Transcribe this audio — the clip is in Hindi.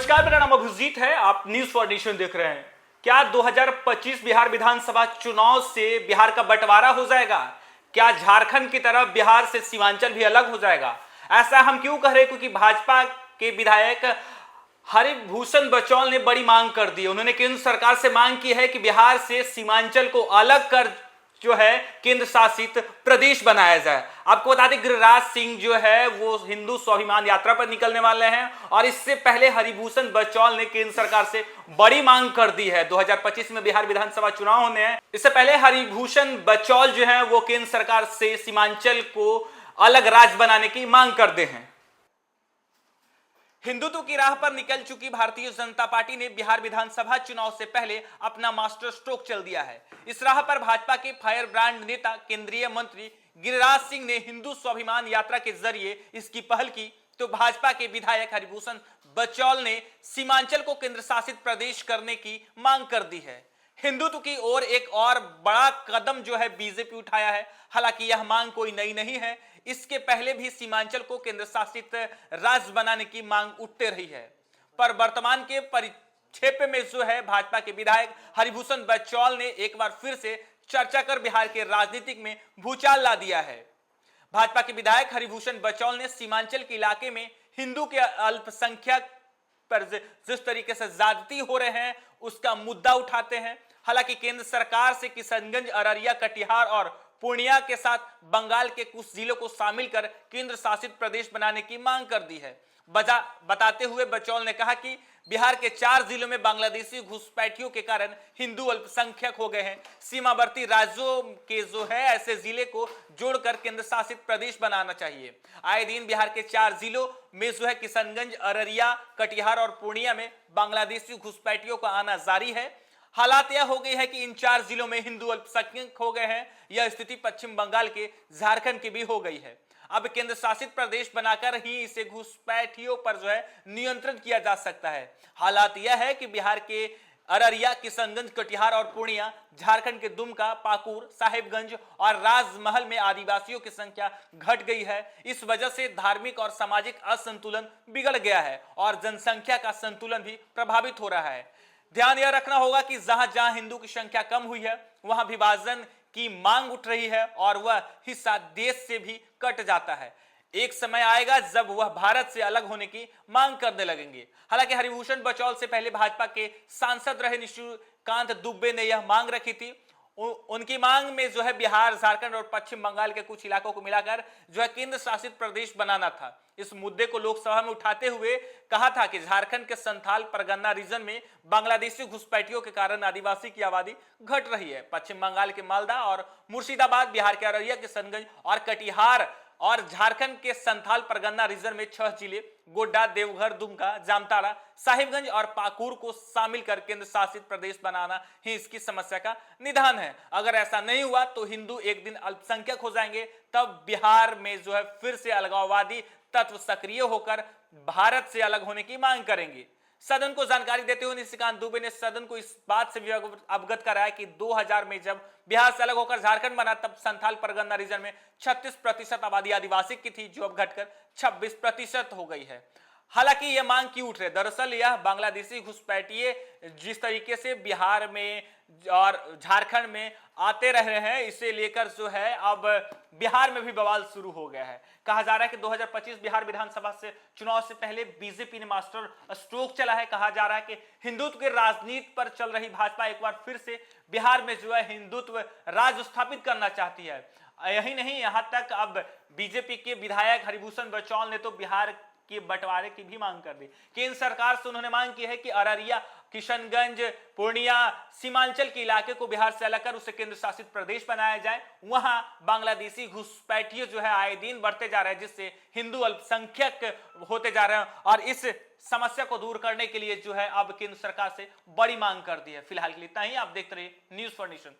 नमस्कार, मेरा नाम अभिजीत है। आप न्यूज फॉर नेशन देख रहे हैं। क्या 2025 बिहार विधानसभा चुनाव से बिहार का बंटवारा हो जाएगा? क्या झारखंड की तरह बिहार से सीमांचल भी अलग हो जाएगा? ऐसा हम क्यों कह रहे हैं? क्योंकि भाजपा के विधायक हरिभूषण बचौल ने बड़ी मांग कर दी। उन्होंने केंद्र सरकार से मांग की है कि बिहार से सीमांचल को अलग कर जो है केंद्र शासित प्रदेश बनाया जाए। आपको बता दें, गिरिराज सिंह जो है वो हिंदू स्वाभिमान यात्रा पर निकलने वाले हैं और इससे पहले हरिभूषण बचौल ने केंद्र सरकार से बड़ी मांग कर दी है। 2025 में बिहार विधानसभा चुनाव होने हैं। इससे पहले हरिभूषण बचौल जो है वो केंद्र सरकार से सीमांचल को अलग राज्य बनाने की मांग करते हैं। हिंदुत्व की राह पर निकल चुकी भारतीय जनता पार्टी ने बिहार विधानसभा चुनाव से पहले अपना मास्टर स्ट्रोक चल दिया है। इस राह पर भाजपा के फायर ब्रांड नेता केंद्रीय मंत्री गिरिराज सिंह ने हिंदू स्वाभिमान यात्रा के जरिए इसकी पहल की, तो भाजपा के विधायक हरिभूषण बचौल ने सीमांचल को केंद्र शासित प्रदेश करने की मांग कर दी है। हिंदुत्व की ओर एक और बड़ा कदम जो है बीजेपी उठाया है। हालांकि यह मांग कोई नई नहीं है, इसके पहले भी सीमांचल को केंद्र शासित राज्य बनाने की मांग उठते रही है। पर वर्तमान के परिप्रेक्ष्य में जो है भाजपा के विधायक हरिभूषण बचौल ने एक बार फिर से चर्चा कर बिहार के राजनीतिक में भूचाल ला दिया है। भाजपा के विधायक हरिभूषण बचौल ने सीमांचल के इलाके में हिंदू के अल्पसंख्यक पर जिस तरीके से ज्यादती हो रहे हैं उसका मुद्दा उठाते हैं। हालांकि केंद्र सरकार से किशनगंज, अररिया, कटिहार और पूर्णिया के साथ बंगाल के कुछ जिलों को शामिल कर केंद्र शासित प्रदेश बनाने की मांग कर दी है। बताते हुए बचौल ने कहा कि बिहार के 4 जिलों में बांग्लादेशी घुसपैठियों के कारण हिंदू अल्पसंख्यक हो गए हैं। सीमावर्ती राज्यों के जो है ऐसे जिले को जोड़कर केंद्र शासित प्रदेश बनाना चाहिए। आए दिन बिहार के 4 जिलों में जो है किशनगंज, अररिया, कटिहार और पूर्णिया में बांग्लादेशी घुसपैठियों का आना जारी है। हालात यह हो गई है कि इन 4 जिलों में हिंदू अल्पसंख्यक हो गए हैं। यह स्थिति पश्चिम बंगाल के, झारखंड की भी हो गई है। अब केंद्र शासित प्रदेश बनाकर ही इसे घुसपैठियों पर जो है नियंत्रण किया जा सकता है। हालात यह है कि बिहार के अररिया, किशनगंज, कटिहार और पूर्णिया, झारखंड के दुमका, पाकुर, साहिबगंज और राजमहल में आदिवासियों की संख्या घट गई है। इस वजह से धार्मिक और सामाजिक असंतुलन बिगड़ गया है और जनसंख्या का संतुलन भी प्रभावित हो रहा है। ध्यान यह रखना होगा कि जहां जहां हिंदू की संख्या कम हुई है वहां विभाजन की मांग उठ रही है और वह हिस्सा देश से भी कट जाता है। एक समय आएगा जब वह भारत से अलग होने की मांग करने लगेंगे। हालांकि हरिभूषण बचौल से पहले भाजपा के सांसद रहे निशिकांत दुबे ने यह मांग रखी थी। उनकी मांग में जो है बिहार, झारखंड और पश्चिम बंगाल के कुछ इलाकों को मिलाकर जो है केंद्र शासित प्रदेश बनाना था। इस मुद्दे को लोकसभा में उठाते हुए कहा था कि झारखंड के संथाल परगना रीजन में बांग्लादेशी घुसपैठियों के कारण आदिवासी की आबादी घट रही है। पश्चिम बंगाल के मालदा और मुर्शिदाबाद, बिहार के अररिया, किशनगंज और कटिहार और झारखंड के संथाल परगना रीजन में 6 जिले गोड्डा, देवघर, दुमका, जामताड़ा, साहिबगंज और पाकुर को शामिल कर केंद्र शासित प्रदेश बनाना ही इसकी समस्या का निदान है। अगर ऐसा नहीं हुआ तो हिंदू एक दिन अल्पसंख्यक हो जाएंगे, तब बिहार में जो है फिर से अलगाववादी तत्व सक्रिय होकर भारत से अलग होने की मांग करेंगे। सदन को जानकारी देते हुए निशिकांत दुबे ने सदन को इस बात से भी अवगत कराया कि 2000 में जब बिहार से अलग होकर झारखंड बना तब संथाल परगना रीजन में 36% आबादी आदिवासी की थी, जो अब घटकर 26% हो गई है। हालांकि यह मांग क्यों उठ रही है? दरअसल यह बांग्लादेशी घुसपैठिए जिस तरीके से बिहार में और झारखंड में आते रह रहे हैं, इसे लेकर जो है अब बिहार में भी बवाल शुरू हो गया है। कहा जा रहा है कि 2025 बिहार विधानसभा से चुनाव से पहले बीजेपी ने मास्टर स्ट्रोक चला है। कहा जा रहा है कि हिंदुत्व के राजनीति पर चल रही भाजपा एक बार फिर से बिहार में जो है हिंदुत्व राज स्थापित करना चाहती है। यही नहीं, यहां तक अब बीजेपी के विधायक हरिभूषण बचौल ने तो बिहार के बंटवारे की भी मांग कर दी। केंद्र सरकार से उन्होंने मांग की है कि अररिया, किशनगंज, पूर्णिया, सीमांचल के इलाके को बिहार से अलग कर उसे केंद्र शासित प्रदेश बनाया जाए। वहां बांग्लादेशी घुसपैठिए जो है आए दिन बढ़ते जा रहे हैं, जिससे हिंदू अल्पसंख्यक होते जा रहे हैं और इस समस्या को दूर करने के लिए जो है अब केंद्र सरकार से बड़ी मांग कर दी है। फिलहाल के लिए इतना ही। आप देखते रहिए न्यूज फॉर नेशन।